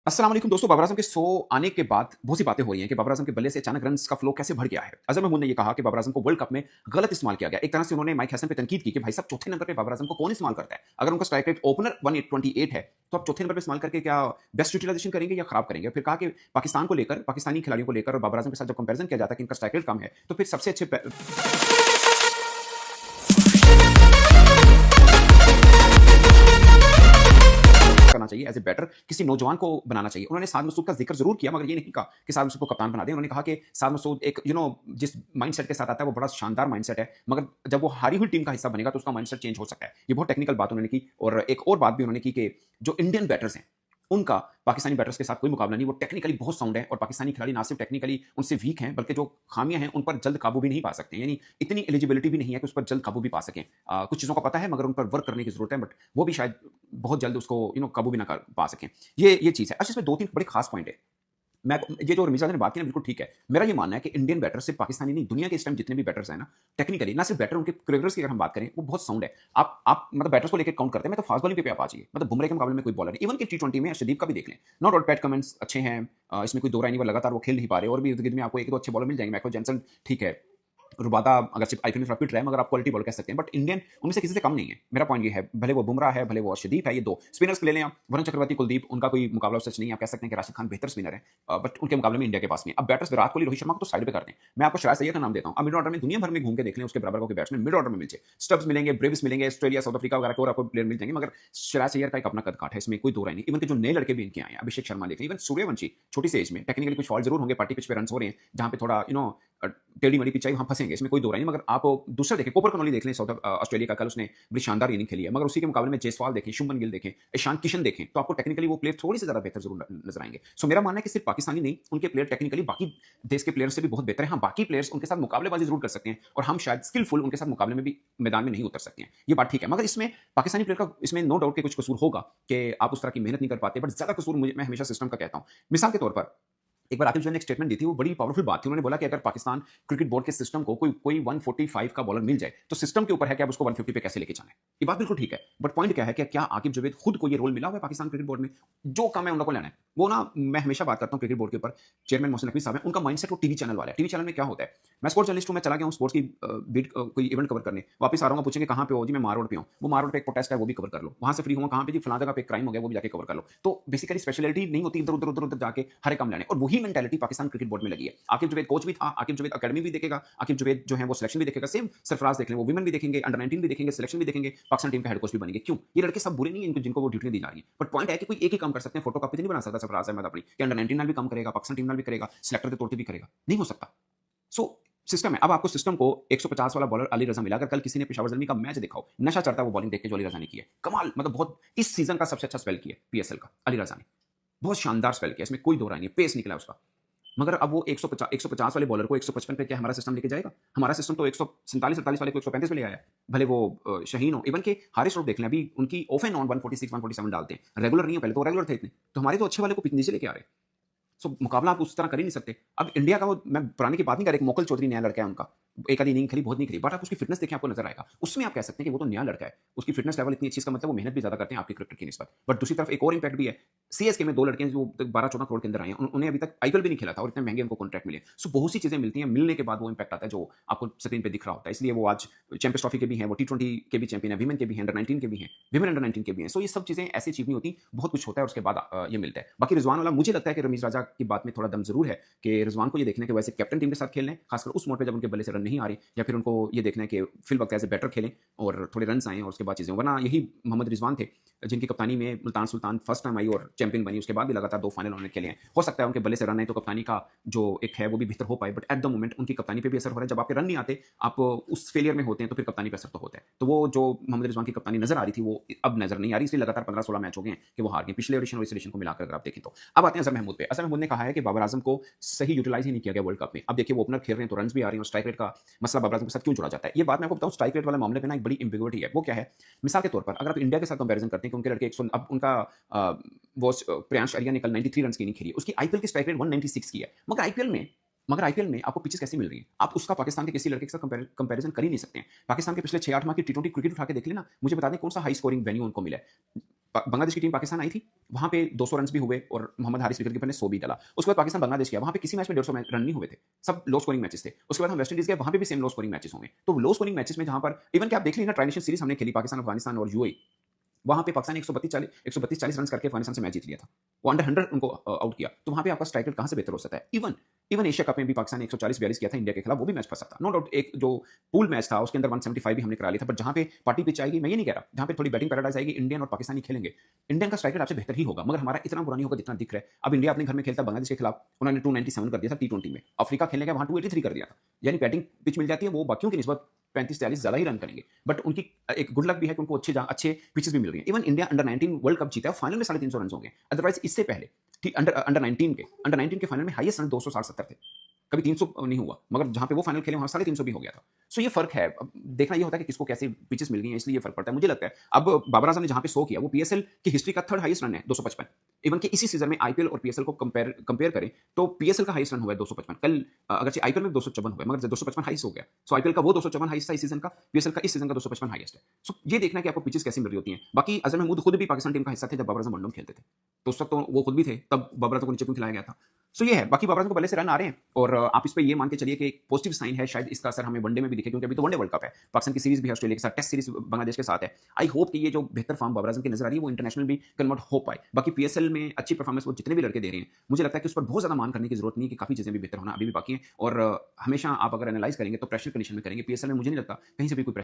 अस्सलाम वालेकुम दोस्तों। बाबर आजम के 100 आने के बाद बहुत सी बातें हो रही हैं कि बाबर आजम के बल्ले से अचानक रन्स का फ्लो कैसे बढ़ गया है। अजहर महमूद ने ये कहा कि बाबर आजम को वर्ल्ड कप में गलत इस्तेमाल किया गया। एक तरह से उन्होंने माइक हैसन पे तनकीद की कि भाई साहब चौथे नंबर पे बाबर आजम को कौन इस्तेमाल करता है? अगर उनका स्ट्राइक रेट ओपनर 128 है तो आप चौथे नंबर पे इस्तेमाल करके क्या बेस्ट यूटिलाइजेशन करेंगे या खराब करेंगे? फिर कहा कि पाकिस्तान को लेकर, पाकिस्तानी खिलाड़ियों को लेकर और बाबर आजम के साथ जब कंपैरिजन किया जाता है कि इनका स्ट्राइक रेट कम है, तो फिर सबसे अच्छे करना चाहिए एज ए बैटर किसी नौजवान को बनाना चाहिए। उन्होंने साद मसूद का जिक्र जरूर किया, मगर ये नहीं कहा कि साद मसूद को कप्तान बना दें। उन्होंने कहा कि साद मसूद एक जिस माइंडसेट के साथ आता है वो बड़ा शानदार माइंडसेट है, मगर जब वो हारी हुई टीम का हिस्सा बनेगा तो उसका माइंडसेट चेंज हो सकता है। ये बहुत टेक्निकल बात उन्होंने की। और एक और बात भी उन्होंने की कि जो इंडियन बैटर्स हैं उनका पाकिस्तानी बैटर्स के साथ कोई मुकाबला नहीं। वो टेक्निकली बहुत साउंड है और पाकिस्तानी खिलाड़ी ना सिर्फ टेक्निकली उनसे वीक हैं, बल्कि जो खामियां हैं उन पर जल्द काबू भी नहीं पा सकते। यानी इतनी एलिजिबिलिटी भी नहीं है कि उस पर जल्द काबू भी पा सकें। कुछ चीज़ों का पता है मगर उन पर वर्क करने की जरूरत है, बट वो भी शायद बहुत जल्द उसको काबू भी ना कर पा सकें। ये चीज़ है। अच्छा, इसमें दो तीन बड़े खास पॉइंट है। मैं ये जो रमीज़ ने बात की ना, बिल्कुल ठीक है। मेरा ये मानना है कि इंडियन बैटर सिर्फ पाकिस्तानी नहीं, दुनिया के इस टाइम जितने भी बैटर्स हैं ना, टेक्निकली ना सिर्फ बैटर, उनके क्रिकेटर्स की अगर हम बात करें, वो बहुत साउंड है। आप मतलब बैटर्स को लेकर काउंट करते हैं, मैं तो फास्ट बॉलिंग पे आप आ जाइए। मतलब बुमराह के मुकाबले में कोई बॉलर नहीं। इवन कि टी20 में अर्शदीप का भी देख लें। नो डाउट पैट कमिंस अच्छे हैं, इसमें कोई दो राय नहीं, वो लगातार वो खेल नहीं पा रहे। और भी इर्द गिर्द में आपको एक दो अच्छे बॉलर मिल जाएंगे। मैको जैनसन ठीक है, रुबादा अगर सिर्फ आईपीएल में थोड़ा पिट रहा है, मगर आप क्वालिटी बॉल कह सकते हैं। बट इंडियन उनमें से किसी से कम नहीं है। मेरा पॉइंट ये है, भले वो बुमराह है, भले वो अर्शदीप है, ये दो स्पिनर्स ले लें आप, वरुण चक्रवर्ती, कुलदीप, उनका कोई मुकाबला सच नहीं है। आप कह सकते हैं कि राशिद खान बेहतर स्पिनर है, बट उनके मुकाबले में इंडिया के पास नहीं। अब बैटर्स विराट कोहली, रोहित शर्मा को तो साइड पे करते हैं। मैं आपको सिराज सैयद का नाम देता हूं। अब मिड ऑर्डर में दुनिया भर में घूम के देख लें, उसके बराबर को बैट्समैन मिड ऑर्डर में मिल जाए। स्टब्स मिलेंगे, ब्रेविस मिलेंगे, ऑस्ट्रेलिया, साउथ अफ्रीका वगैरह के और आपको प्लेयर मिल जाएंगे, मगर सिराज सैयद का एक अपना कद काठ है, इसमें कोई दो राय नहीं। इवन के जो नए लड़के भी इनके आए हैं, अभिषेक शर्मा देख लें, इवन सूर्यवंशी छोटी सी एज में टेक्निकली कुछ फॉल्ट जरूर होंगे, पार्टी पिच पे रन हो रहे हैं जहां पे थोड़ा टेढ़ी मेढ़ी पिच आई, वहां फंसेंगे, इसमें कोई दो राय नहीं। मगर आप दूसरा देखें, कोपर कनॉली देख लें, साउथ ऑस्ट्रेलिया का, कल उसने बड़ी शानदार इनिंग खेली है, मगर उसी के मुकाबले में जयसवाल देखें, शुभमन गिल देखें, ईशान किशन देखें, तो आपको टेक्निकली वो प्लेयर थोड़ी सी ज्यादा बेहतर जरूर नजर आएंगे। सो मेरा मानना है कि सिर्फ पाकिस्तानी नहीं, उनके प्लेयर टेक्निकली बाकी देश के प्लेयर से भी बहुत बेहतर है। हाँ, बाकी प्लेयर्स उनके साथ मुकाबलेबाजी जरूर कर सकते हैं और हम शायद स्किलफुल उनके साथ मुकाबले में भी मैदान में नहीं उतर सकते हैं, ये बात ठीक है। मगर इसमें पाकिस्तानी प्लेयर का इसमें नो डाउट के कुछ कसूर होगा कि आप उस तरह की मेहनत नहीं कर पाते, बट ज्यादा कसूर मैं हमेशा सिस्टम का कहता हूं। मिसाल के तौर पर एक बार आतिफ जैन ने एक स्टेटमेंट दी थी, वो बड़ी पावरफुल बात थी। उन्होंने बोला कि अगर पाकिस्तान क्रिकेट बोर्ड के सिस्टम को कोई कोई 145 का बॉलर मिल जाए तो सिस्टम के ऊपर है कि आप उसको 150 पे कैसे लेके जाना है। ये बात बिल्कुल ठीक है, बट पॉइंट क्या है कि क्या आकिब जावेद खुद को ये रोल मिला हुआ है पाकिस्तान क्रिकेट बोर्ड में? जो काम है उन लोगों को लेना है वो ना, मैं हमेशा बात करता हूँ क्रिकेट बोर्ड के ऊपर। चेयरमैन मोहसिन नकवी साहब हैं, उनका माइंडसेट वो टीवी चैनल वाला है। टीवी चैनल में क्या होता है, मैं स्पोर्ट्स जर्नलिस्ट हूँ, मैं चला गया हूँ स्पोर्ट्स की बीट कोई इवेंट कवर करने, वापस आ रहा हूँ, पूछेंगे कहाँ पे हो जी, मैं मार रोड पे हूँ। वो मार रोड पे एक प्रोटेस्ट है, वो भी कवर कर लो। वहां से फ्री हुआ कहाँ पे जी, फलां जगह पे क्राइम हो गया, वो भी जाके कवर कर लो। तो बेसिकली स्पेशलिटी नहीं होती इधर उधर उधर उधर जाके हर एक काम लेने, और वही मेंटालिटी पाकिस्तान क्रिकेट बोर्ड में लगी है। आकिब जावेद कोच भी था, आकिब जावेद अकेडमी भी देखेगा, आकिब जावेद जो है वो सिलेक्शन भी देखेगा। सेम सरफराज देख लें, वो विमेन भी देखेंगे, अंडर 19 भी देखेंगे, सिलेक्शन भी देखेंगे, पाकिस्तान टीम का हेड कोच भी बनेंगे। क्यों? ये लड़के सब बुरे नहीं है जिनको वो ड्यूटी दी जा रही है, बट पॉइंट है कि कोई एक ही काम कर सकते हैं। फोटो कॉपी नहीं बना सकता सरफराज अहमद अपनी, कि अंडर 19 नाल भी काम करेगा, पाकिस्तान टीम नाल भी करेगा, सिलेक्टर के तौर पर भी करेगा, नहीं हो सकता। सो सिस्टम है। अब आपको सिस्टम को 150 वाला बॉलर अली रजा मिला। अगर कल किसी ने पेशावर जलमी का मैच दिखाओ, नशा चढ़ता है वो बॉलिंग देख के जो अली रजा ने की है, कमाल, मतलब बहुत इस सीजन का सबसे अच्छा स्पेल किया पीएसएल का अली रजा ने, बहुत शानदार स्पेल किया, इसमें कोई दो राय नहीं, पेस निकला उसका। मगर अब वो 150 वाले बॉलर को 155 पे क्या हमारा सिस्टम लेके जाएगा? हमारा सिस्टम तो 147 वाले को 135 पे ले आया है। भले वो शहीन हो, इवन के हारिस रऊफ देख लें, अभी उनकी ऑफ एंड ऑन 146 147 डालते हैं, रेगुलर नहीं है, पहले तो रेगुलर थे इतने, तो हमारे तो अच्छे वाले को नीचे लेके आ रहे हैं। सो मुकाबला आप उस तरह कर ही नहीं सकते। अब इंडिया का वो, मैं पुराने की बात नहीं कर रहा, एक मोकल चौधरी नया लड़का है उनका, एक आधी इनिंग खेली, बहुत नहीं खेली, बट आप उसकी फिटनेस देखें आपको नजर आएगा, उसमें आप कह सकते हैं कि वो तो नया लड़का है, उसकी फिटनेस लेवल इतनी अच्छी, इसका मतलब वो मेहनत भी ज्यादा करते हैं आपके क्रिकेटर की निस्बत। बट दूसरी तरफ एक और इंपैक्ट भी है, सीएसके में दो लड़के हैं जो 12-14 करोड़ के अंदर आए हैं, उन्हें अभी तक आईपीएल भी नहीं खेला था और इतने महंगे उनको कॉन्ट्रैक्ट मिले। सो बहुत सी चीजें मिलती हैं, मिलने के बाद वो इंपैक्ट आता है जो आपको स्क्रीन पे दिख रहा होता है। इसलिए वो आज चैंपियंस ट्रॉफी के भी हैं, वो टी20 के भी चैंपियन है, विमेन के भी हैं, अंडर 19 के भी हैं, विमेन अंडर 19 के भी हैं। सो ये सब चीजें ऐसी अचीव नहीं होती, बहुत कुछ होता है उसके बाद ये मिलता है। बाकी रिजवान वाला मुझे लगता है कि रमीज राजा की बात में थोड़ा दम जरूर है कि रिजवान को ये देखना है कि वैसे कैप्टन टीम के साथ खेलने, खासकर उस मोड पे जब उनके बल्ले से रन नहीं आ रहे, या फिर उनको ये देखना है कि फिल वक्त एज ए बैटर खेलें और थोड़े रन आए और उसके बाद चीजें, वरना यही मोहम्मद रिजवान थे जिनकी कप्तानी में Multan Sultan first time I और चैंपियन बनी, उसके बाद भी लगातार 2 फाइनल उन्होंने खेले हैं। हो सकता है उनके बल्ले से रन आए तो कप्तानी का जो एक है वो भी बेहतर हो पाए, बट एट द मोमेंट उनकी कप्तानी पे भी असर हो रहा है। जब आपके रन नहीं आते, आप उस फेलियर में होते हैं, तो फिर कप्तानी पे असर तो होता है। तो वो जो मोहम्मद रिजवान की कप्तानी नजर आ रही थी वो अब नजर नहीं आ रही, इसलिए लगातार 15-16 मैच हो गए हैं कि वो हार गए पिछले एडिशन और इस एडिशन को मिलाकर अगर आप देखें तो। अब आते हैं अजहर महमूद पे। अजहर महमूद ने कहा है कि बाबर आजम को सही यूटिलाइज ही नहीं किया गया वर्ल्ड कप में। अब देखिए वो ओपनर खेल रहे हैं तो रन भी आ रहे हैं, और स्ट्राइक रेट का मसला बाबर आजम के साथ क्यों जुड़ा जाता है, ये बात मैं आपको बताऊं। स्ट्राइक रेट वाले मामले पे ना एक बड़ी एम्बिग्युइटी है। वो क्या है, मिसाल के तौर पर अगर आप इंडिया के साथ कंपैरिजन करते हैं कि उनके लड़के 100, अब उनका वो प्रियांश आर्या ने कल 93 रन की नहीं खेली, उसकी आईपीएल की स्ट्राइक रेट 196 की है। मगर आईपीएल में आपको पिचेस कैसी मिल रही हैं? आप उसका पाकिस्तान के किसी लड़के के साथ कंपैरिजन कर ही नहीं सकते हैं। पाकिस्तान के पिछले 6-8 माह की टी20 क्रिकेट उठा के देख लेना, मुझे बता दें कौन सा हाई स्कोरिंग वेन्यू उनको मिला है। बांग्लादेश की टीम पाकिस्तान आई थी, वहां पे 200 रन भी हुए और मोहम्मद हारिस विकेटकीपर ने 100 भी डाला। उसके बाद पाकिस्तान बांग्लादेश गया, वहां पे किसी मैच में 150 रन नहीं हुए थे, सब लो स्कोरिंग मैचेस थे। उसके बाद हम वेस्ट इंडीज गए, वहां पे भी सेम लो स्कोरिंग मैचेस होंगे। तो लो स्कोरिंग मैचेस में जहां पर इवन कि आप देख लीजिए ना, ट्राई नेशन सीरीज हमने खेली पाकिस्तान, अफगानिस्तान और यूएई, वहां पे पाकिस्तान ने 132-40 रन करके अफगानिस्तान से मैच जीत लिया था। वो अंडर 100 उनको आउट किया। तो वहां पे आपका स्ट्राइक रेट कहां से बेहतर हो सकता है? इवन इवन एशिया कप में भी पाकिस्तान ने 140-42 किया था इंडिया के खिलाफ, वो भी मैच फंसा था। नो डाउट एक जो पूल मैच था उसके अंदर 175 भी हमने करा लिया था। बट जहां पे पार्टी पिच आएगी, मैं ये नहीं कह रहा, जहां पे थोड़ी बैटिंग पैराडाइज आएगी, इंडियन और पाकिस्तानी खेलेंगे, इंडियन का स्ट्राइक रेट आपसे बेहतर ही होगा, मगर हमारा इतना बुरा नहीं होगा जितना दिख रहा है। अब इंडिया अपने घर में खेलता बांग्लादेश के खिलाफ, उन्होंने 297 कर दिया था टी20 में। अफ्रीका खेलने का वहां 283 कर दिया था। यानी बैटिंग पिच मिल जाती है, वो बाकियों की निस्बत 35-40 ज्यादा ही रन करेंगे। बट उनकी एक गुड लक भी है कि उनको अच्छे पिचेस भी मिल रही हैं। Even India under 19 world cup जीता है, फाइनल में 350 रन होंगे। अदरवाइज इससे पहले अंडर 19 के फाइनल में हाईएस्ट रन 260-70 थे, कभी 300 नहीं हुआ, मगर जहां पे वो फाइनल खेले वहां 350 भी हो गया था। सो ये फर्क है। अब देखना ये होता है कि किसको कैसे पिचेस मिल गई हैं, इसलिए ये फर्क पड़ता है। मुझे लगता है अब बाबर आजम ने जहां पे 100 किया, वो पीएसएल की हिस्ट्री का थर्ड हाईएस्ट रन है, 255। इवन कि इसी सीजन में आईपीएल और पीएसएल को कंपेयर करें तो पीएसएल का हाईएस्ट रन हुआ है 255। कल अगर आईपीएल में 254 हुआ, मगर 255 हाईएस्ट हो गया। सो आईपीएल का वो 254 हाईएस्ट था इस सीजन का, पीएसएल का इस सीजन का 255 हाईएस्ट है। सो ये देखना कि आपको पिचेस कैसी मिल रही होती हैं। बाकी अजहर महमूद खुद भी पाकिस्तान टीम का हिस्सा थे जब बाबर आजम वनडे खेलते थे, तो उस वक्त तो वो खुद भी थे, तब बाबर आजम को नीचे क्यों खिलाया गया था। सो ये है। बाकी बाबर आजम को पहले से रन आ रहे हैं और आप इस पे ये मान के चलिए कि एक पॉजिटिव साइन है, शायद इसका असर हमें वनडे में भी दिखे, क्योंकि अभी तो वनडे वर्ल्ड कप है, पाकिस्तान की सीरीज भी है ऑस्ट्रेलिया के साथ, टेस्ट सीरीज बांग्लादेश के साथ है। आई होप कि ये जो बेहतर फॉर्म बाबर आजम की नजर आ रही है वो इंटरनेशनल भी कन्वर्ट हो पाए। बाकी पीएसएल में अच्छी परफॉर्मेंस वो जितने भी लड़के दे रहे हैं, मुझे लगता है कि उस पर बहुत ज्यादा मान करने की जरूरत नहीं है, कि काफी चीजें भी बेहतर होना अभी भी बाकी है। और हमेशा आप अगर एनालाइज करेंगे तो प्रेशर कंडीशन में करेंगे। पीएसएल में मुझे नहीं लगता कहीं से भी कोई